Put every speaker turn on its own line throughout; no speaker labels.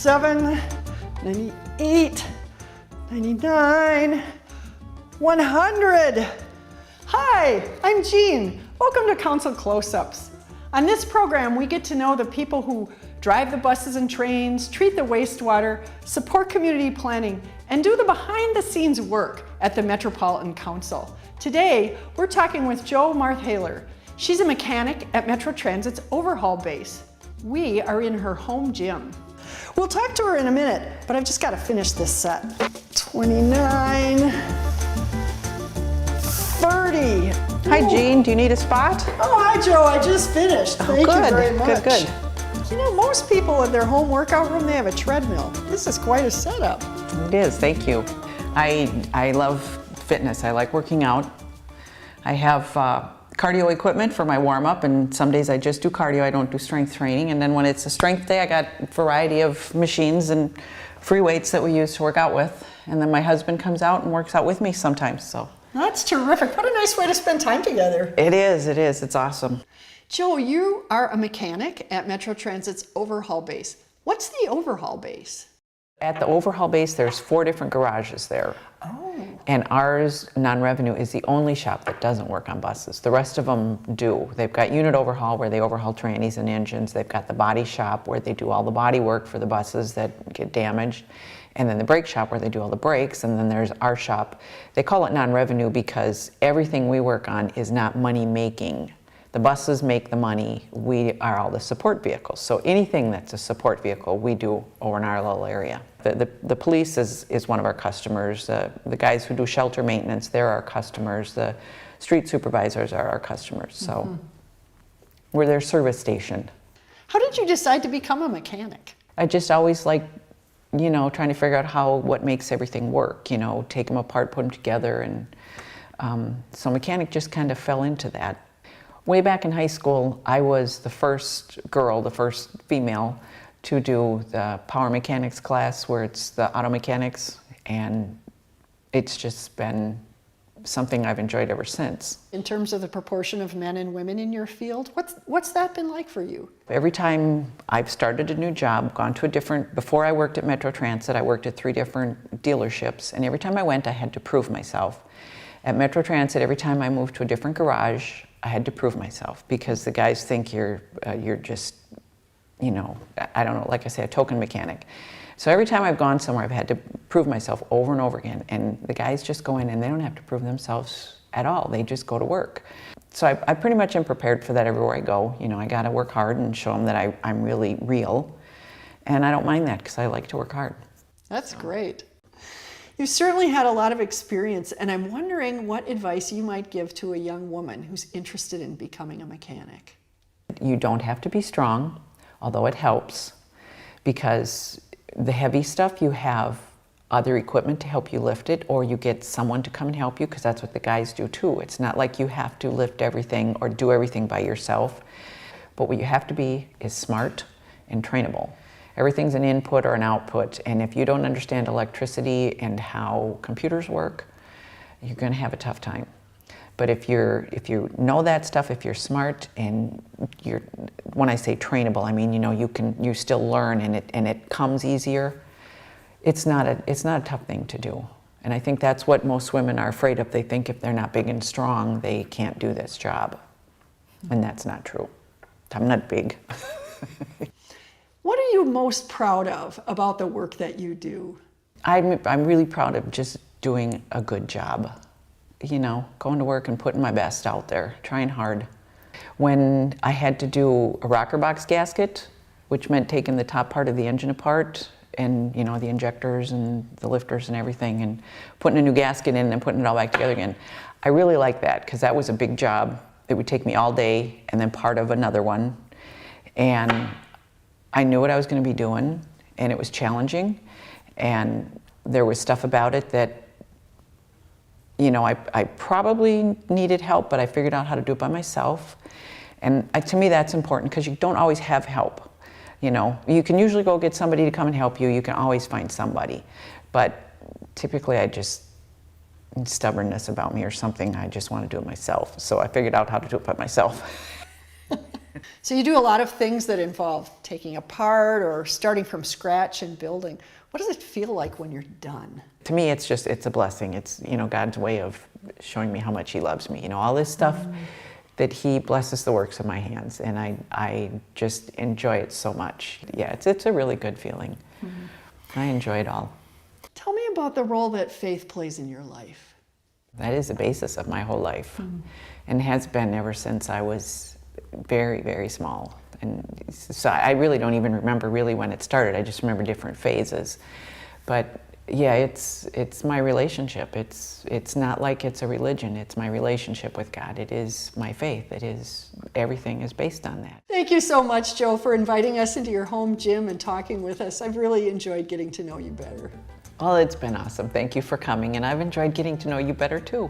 97, 98, 99, 100. Hi, I'm Jeanne. Welcome to Council Close-Ups. On this program, we get to know the people who drive the buses and trains, treat the wastewater, support community planning, and do the behind-the-scenes work at the Metropolitan Council. Today, we're talking with Jo Marthaler. She's a mechanic at Metro Transit's Overhaul base. We are in her home gym. We'll talk to her in a minute, but I've just got to finish this set. 29, 30.
Hi, Jeanne. Do you need a spot?
Oh, hi, Jo. I just finished. Thank you very much.
Good.
You know, most people in their home workout room, they have a treadmill. This is quite a setup.
It is. Thank you. I love fitness. I like working out. I have cardio equipment for my warm-up, and some days I just do cardio. I don't do strength training. And then when it's a strength day, I got a variety of machines and free weights that we use to work out with. And then my husband comes out and works out with me sometimes. So
that's terrific. What a nice way to spend time together.
It is. It's awesome.
Jo, you are a mechanic at Metro Transit's Overhaul base. What's the Overhaul base?
At the Overhaul base, there's 4 different garages there.
Oh.
And ours, non-revenue, is the only shop that doesn't work on buses. The rest of them do. They've got unit overhaul where they overhaul trannies and engines. They've got the body shop where they do all the body work for the buses that get damaged. And then the brake shop where they do all the brakes. And then there's our shop. They call it non-revenue because everything we work on is not money making. The buses make the money. We are all the support vehicles. So anything that's a support vehicle, we do over in our little area. The police is one of our customers. The guys who do shelter maintenance, they're our customers. The street supervisors are our customers. So we're their service station.
How did you decide to become a mechanic?
I just always like, trying to figure out what makes everything work, take them apart, put them together. And so mechanic just kind of fell into that. Way back in high school, I was the first girl, the first female to do the power mechanics class where it's the auto mechanics, and it's just been something I've enjoyed ever since.
In terms of the proportion of men and women in your field, what's that been like for you?
Every time I've started a new job, gone to before I worked at Metro Transit, I worked at 3 different dealerships, and every time I went, I had to prove myself. At Metro Transit, every time I moved to a different garage, I had to prove myself because the guys think you're just, I don't know, like I say, a token mechanic. So every time I've gone somewhere, I've had to prove myself over and over again. And the guys just go in and they don't have to prove themselves at all. They just go to work. So I pretty much am prepared for that everywhere I go. I got to work hard and show them that I'm really real. And I don't mind that because I like to work hard.
That's great. You've certainly had a lot of experience, and I'm wondering what advice you might give to a young woman who's interested in becoming a mechanic.
You don't have to be strong, although it helps, because the heavy stuff, you have other equipment to help you lift it, or you get someone to come and help you, because that's what the guys do too. It's not like you have to lift everything or do everything by yourself, but what you have to be is smart and trainable. Everything's an input or an output, and if you don't understand electricity and how computers work, you're going to have a tough time. But if you know that stuff, if you're smart and when I say trainable, I mean you still learn and it comes easier. It's not a tough thing to do, and I think that's what most women are afraid of. They think if they're not big and strong, they can't do this job, and that's not true. I'm not big.
What are you most proud of about the work that you do?
I'm really proud of just doing a good job. Going to work and putting my best out there, trying hard. When I had to do a rocker box gasket, which meant taking the top part of the engine apart and the injectors and the lifters and everything and putting a new gasket in and putting it all back together again, I really liked that because that was a big job. It would take me all day and then part of another one. And I knew what I was going to be doing, and it was challenging, and there was stuff about it that, I probably needed help, but I figured out how to do it by myself. And to me, that's important because you don't always have help. You can usually go get somebody to come and help you. You can always find somebody. But typically, stubbornness about me or something, I just want to do it myself. So I figured out how to do it by myself.
So you do a lot of things that involve taking apart or starting from scratch and building. What does it feel like when you're done?
To me, it's a blessing. It's, God's way of showing me how much he loves me. All this stuff that he blesses the works of my hands, and I just enjoy it so much. Yeah, it's a really good feeling. I enjoy it all.
Tell me about the role that faith plays in your life.
That is the basis of my whole life, and has been ever since I was very, very small. And so I really don't even remember really when it started. I just remember different phases. But yeah, it's my relationship. It's not like it's a religion. It's my relationship with God. It is my faith. Everything is based on that.
Thank you so much, Joe, for inviting us into your home gym and talking with us. I've really enjoyed getting to know you better.
Well, it's been awesome. Thank you for coming, and I've enjoyed getting to know you better too.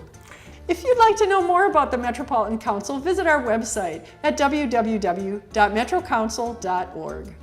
If you'd like to know more about the Metropolitan Council, visit our website at www.metrocouncil.org.